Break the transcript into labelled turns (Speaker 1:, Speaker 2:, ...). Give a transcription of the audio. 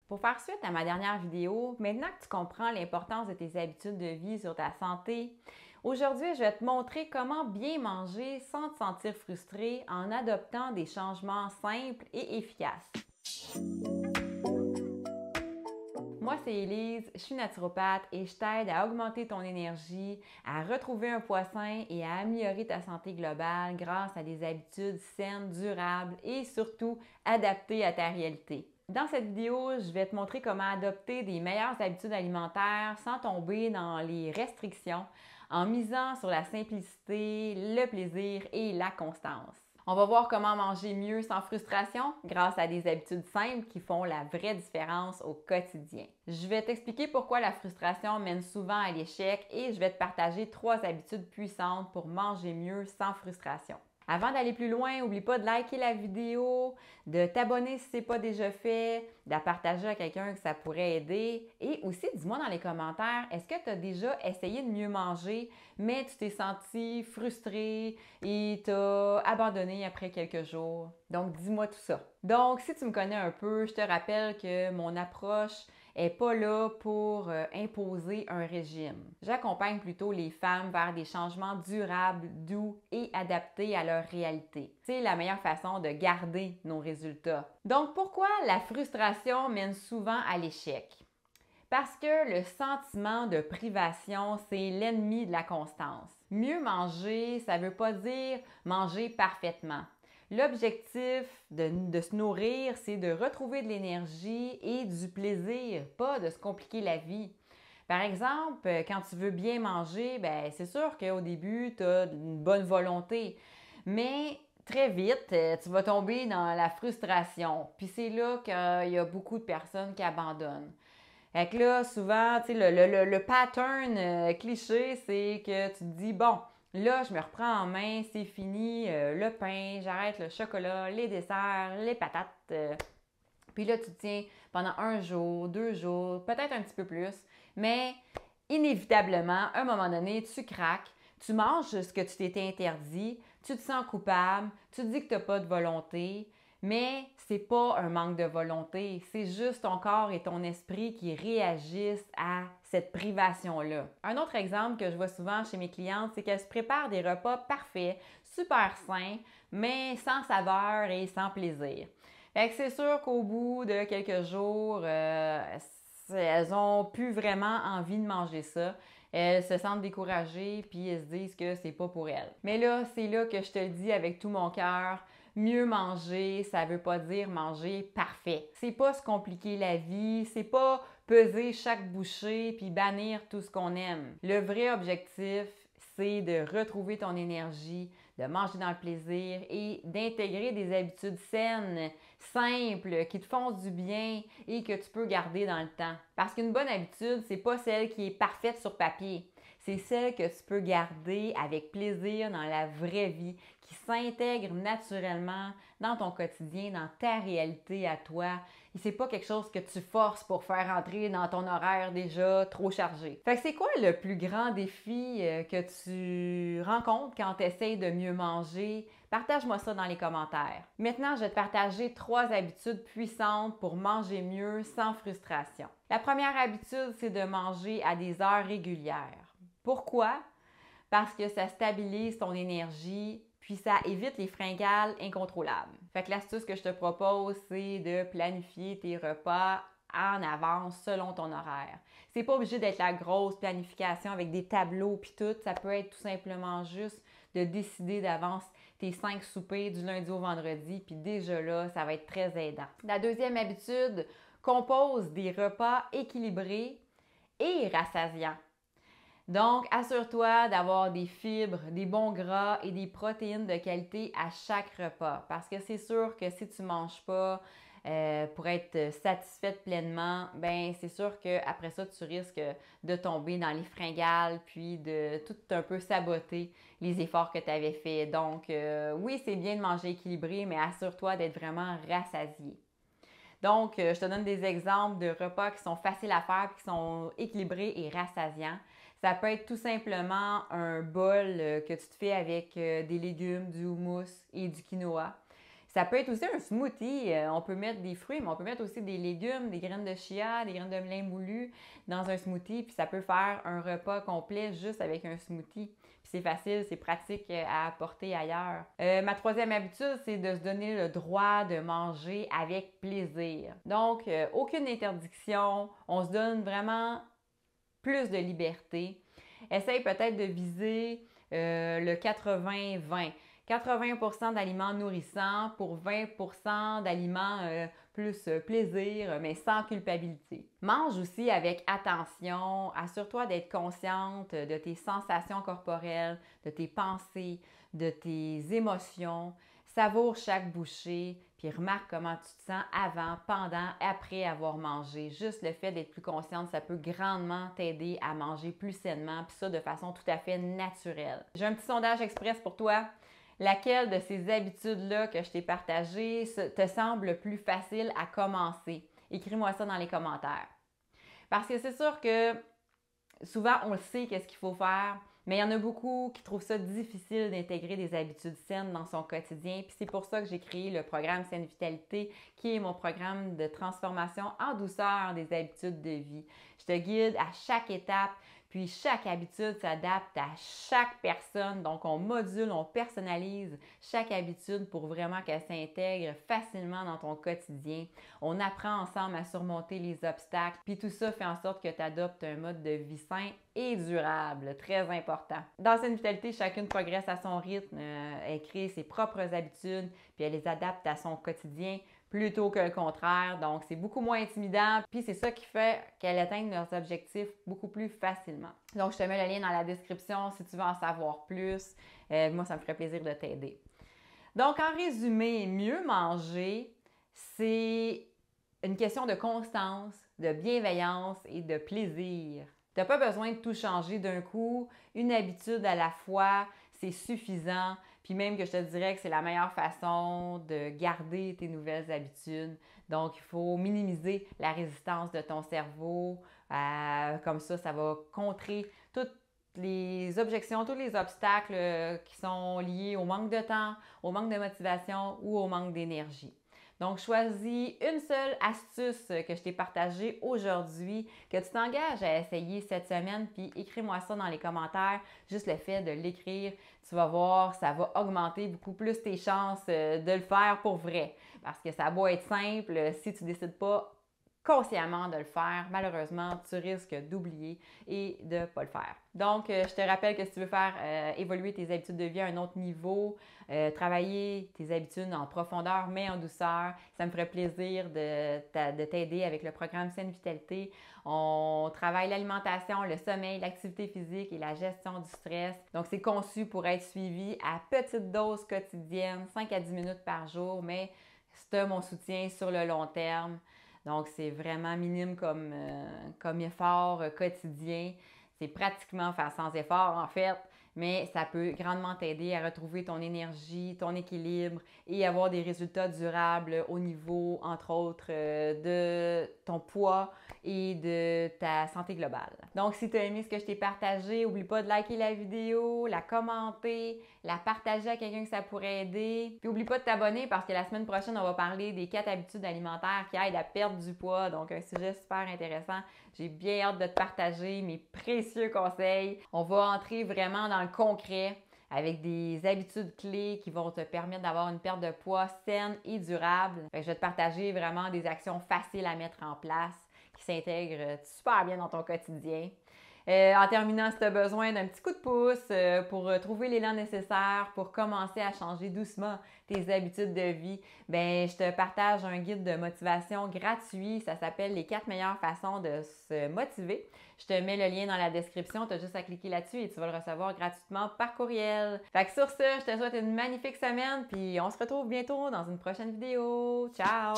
Speaker 1: Pour faire suite à ma dernière vidéo, maintenant que tu comprends l'importance de tes habitudes de vie sur ta santé, aujourd'hui, je vais te montrer comment bien manger sans te sentir frustré en adoptant des changements simples et efficaces. Moi, c'est Élise, je suis naturopathe et je t'aide à augmenter ton énergie, à retrouver un poids sain et à améliorer ta santé globale grâce à des habitudes saines, durables et surtout adaptées à ta réalité. Dans cette vidéo, je vais te montrer comment adopter des meilleures habitudes alimentaires sans tomber dans les restrictions en misant sur la simplicité, le plaisir et la constance. On va voir comment manger mieux sans frustration grâce à des habitudes simples qui font la vraie différence au quotidien. Je vais t'expliquer pourquoi la frustration mène souvent à l'échec et je vais te partager 3 habitudes puissantes pour manger mieux sans frustration. Avant d'aller plus loin, n'oublie pas de liker la vidéo, de t'abonner si ce n'est pas déjà fait, de la partager à quelqu'un que ça pourrait aider. Et aussi, dis-moi dans les commentaires, est-ce que tu as déjà essayé de mieux manger, mais tu t'es senti frustré et t'as abandonné après quelques jours? Donc, dis-moi tout ça. Donc, si tu me connais un peu, je te rappelle que mon approche n'est pas là pour imposer un régime. J'accompagne plutôt les femmes vers des changements durables, doux et adaptés à leur réalité. C'est la meilleure façon de garder nos résultats. Donc, pourquoi la frustration mène souvent à l'échec? Parce que le sentiment de privation, c'est l'ennemi de la constance. Mieux manger, ça ne veut pas dire manger parfaitement. L'objectif de se nourrir, c'est de retrouver de l'énergie et du plaisir, pas de se compliquer la vie. Par exemple, quand tu veux bien manger, ben, c'est sûr qu'au début, tu as une bonne volonté, mais très vite, tu vas tomber dans la frustration. Puis c'est là qu'il y a beaucoup de personnes qui abandonnent. Fait que là, souvent, tu sais, le pattern cliché, c'est que tu te dis, bon, là, je me reprends en main, c'est fini, le pain, j'arrête le chocolat, les desserts, les patates. Puis là, tu te tiens pendant 1 jour, 2 jours, peut-être un petit peu plus, mais inévitablement, à un moment donné, tu craques, tu manges ce que tu t'étais interdit, tu te sens coupable, tu te dis que tu n'as pas de volonté, mais c'est pas un manque de volonté, c'est juste ton corps et ton esprit qui réagissent à cette privation-là. Un autre exemple que je vois souvent chez mes clientes, c'est qu'elles se préparent des repas parfaits, super sains, mais sans saveur et sans plaisir. Fait que c'est sûr qu'au bout de quelques jours, elles ont plus vraiment envie de manger ça. Elles se sentent découragées puis elles se disent que c'est pas pour elles. Mais là, c'est là que je te le dis avec tout mon cœur. Mieux manger, ça veut pas dire manger parfait. C'est pas se compliquer la vie, c'est pas peser chaque bouchée puis bannir tout ce qu'on aime. Le vrai objectif, c'est de retrouver ton énergie, de manger dans le plaisir et d'intégrer des habitudes saines, simples, qui te font du bien et que tu peux garder dans le temps. Parce qu'une bonne habitude, c'est pas celle qui est parfaite sur papier. C'est celle que tu peux garder avec plaisir dans la vraie vie, qui s'intègre naturellement dans ton quotidien, dans ta réalité à toi. Et c'est pas quelque chose que tu forces pour faire entrer dans ton horaire déjà trop chargé. Fait que c'est quoi le plus grand défi que tu rencontres quand tu essaies de mieux manger? Partage-moi ça dans les commentaires. Maintenant, je vais te partager 3 habitudes puissantes pour manger mieux sans frustration. La première habitude, c'est de manger à des heures régulières. Pourquoi? Parce que ça stabilise ton énergie, puis ça évite les fringales incontrôlables. Fait que l'astuce que je te propose, c'est de planifier tes repas en avance selon ton horaire. C'est pas obligé d'être la grosse planification avec des tableaux puis tout. Ça peut être tout simplement juste de décider d'avance tes 5 soupers du lundi au vendredi, puis déjà là, ça va être très aidant. La deuxième habitude, compose des repas équilibrés et rassasiants. Donc, assure-toi d'avoir des fibres, des bons gras et des protéines de qualité à chaque repas. Parce que c'est sûr que si tu ne manges pas pour être satisfaite pleinement, ben c'est sûr qu'après ça, tu risques de tomber dans les fringales puis de tout un peu saboter les efforts que tu avais faits. Donc, oui, c'est bien de manger équilibré, mais assure-toi d'être vraiment rassasié. Donc, je te donne des exemples de repas qui sont faciles à faire et qui sont équilibrés et rassasiants. Ça peut être tout simplement un bol que tu te fais avec des légumes, du houmous et du quinoa. Ça peut être aussi un smoothie. On peut mettre des fruits, mais on peut mettre aussi des légumes, des graines de chia, des graines de blé moulu dans un smoothie. Puis ça peut faire un repas complet juste avec un smoothie. Puis c'est facile, c'est pratique à apporter ailleurs. Ma troisième habitude, c'est de se donner le droit de manger avec plaisir. Donc, aucune interdiction. On se donne vraiment plus de liberté. Essaye peut-être de viser le 80-20. 80% d'aliments nourrissants pour 20% d'aliments plus plaisir, mais sans culpabilité. Mange aussi avec attention. Assure-toi d'être consciente de tes sensations corporelles, de tes pensées, de tes émotions. Savoure chaque bouchée, puis remarque comment tu te sens avant, pendant, après avoir mangé. Juste le fait d'être plus consciente, ça peut grandement t'aider à manger plus sainement, puis ça de façon tout à fait naturelle. J'ai un petit sondage express pour toi. Laquelle de ces habitudes-là que je t'ai partagées te semble le plus facile à commencer? Écris-moi ça dans les commentaires. Parce que c'est sûr que souvent, on le sait qu'est-ce qu'il faut faire, mais il y en a beaucoup qui trouvent ça difficile d'intégrer des habitudes saines dans son quotidien. Puis c'est pour ça que j'ai créé le programme Saine Vitalité, qui est mon programme de transformation en douceur des habitudes de vie. Je te guide à chaque étape, puis chaque habitude s'adapte à chaque personne. Donc, on module, on personnalise chaque habitude pour vraiment qu'elle s'intègre facilement dans ton quotidien. On apprend ensemble à surmonter les obstacles, puis tout ça fait en sorte que tu adoptes un mode de vie sain et durable, très important. Dans Saine Vitalité, chacune progresse à son rythme, elle crée ses propres habitudes, puis elle les adapte à son quotidien plutôt que le contraire. Donc, c'est beaucoup moins intimidant. Puis, c'est ça qui fait qu'elles atteignent leurs objectifs beaucoup plus facilement. Donc, je te mets le lien dans la description si tu veux en savoir plus. Moi, ça me ferait plaisir de t'aider. Donc, en résumé, mieux manger, c'est une question de constance, de bienveillance et de plaisir. Tu n'as pas besoin de tout changer d'un coup. Une habitude à la fois, c'est suffisant. Puis même que je te dirais que c'est la meilleure façon de garder tes nouvelles habitudes. Donc, il faut minimiser la résistance de ton cerveau. Comme ça va contrer toutes les objections, tous les obstacles qui sont liés au manque de temps, au manque de motivation ou au manque d'énergie. Donc, choisis une seule astuce que je t'ai partagée aujourd'hui, que tu t'engages à essayer cette semaine, puis écris-moi ça dans les commentaires. Juste le fait de l'écrire, tu vas voir, ça va augmenter beaucoup plus tes chances de le faire pour vrai. Parce que ça a beau être simple, si tu ne décides pas consciemment de le faire, malheureusement, tu risques d'oublier et de ne pas le faire. Donc, je te rappelle que si tu veux faire évoluer tes habitudes de vie à un autre niveau, travailler tes habitudes en profondeur, mais en douceur, ça me ferait plaisir de t'aider avec le programme Saine Vitalité. On travaille l'alimentation, le sommeil, l'activité physique et la gestion du stress. Donc, c'est conçu pour être suivi à petite dose quotidienne, 5 à 10 minutes par jour, mais c'est mon soutien sur le long terme. Donc, c'est vraiment minime comme effort quotidien. C'est pratiquement faire sans effort, en fait, mais ça peut grandement t'aider à retrouver ton énergie, ton équilibre et avoir des résultats durables au niveau, entre autres, de ton poids et de ta santé globale. Donc, si tu as aimé ce que je t'ai partagé, n'oublie pas de liker la vidéo, la commenter, la partager à quelqu'un que ça pourrait aider. Puis, n'oublie pas de t'abonner parce que la semaine prochaine, on va parler des 4 habitudes alimentaires qui aident à perdre du poids. Donc, un sujet super intéressant. J'ai bien hâte de te partager mes précieux conseils. On va entrer vraiment dans le concret avec des habitudes clés qui vont te permettre d'avoir une perte de poids saine et durable. Fait que je vais te partager vraiment des actions faciles à mettre en place qui s'intègrent super bien dans ton quotidien. En terminant, si tu as besoin d'un petit coup de pouce pour trouver l'élan nécessaire pour commencer à changer doucement tes habitudes de vie, je te partage un guide de motivation gratuit. Ça s'appelle « Les 4 meilleures façons de se motiver ». Je te mets le lien dans la description. Tu as juste à cliquer là-dessus et tu vas le recevoir gratuitement par courriel. Fait que sur ce, je te souhaite une magnifique semaine puis on se retrouve bientôt dans une prochaine vidéo. Ciao!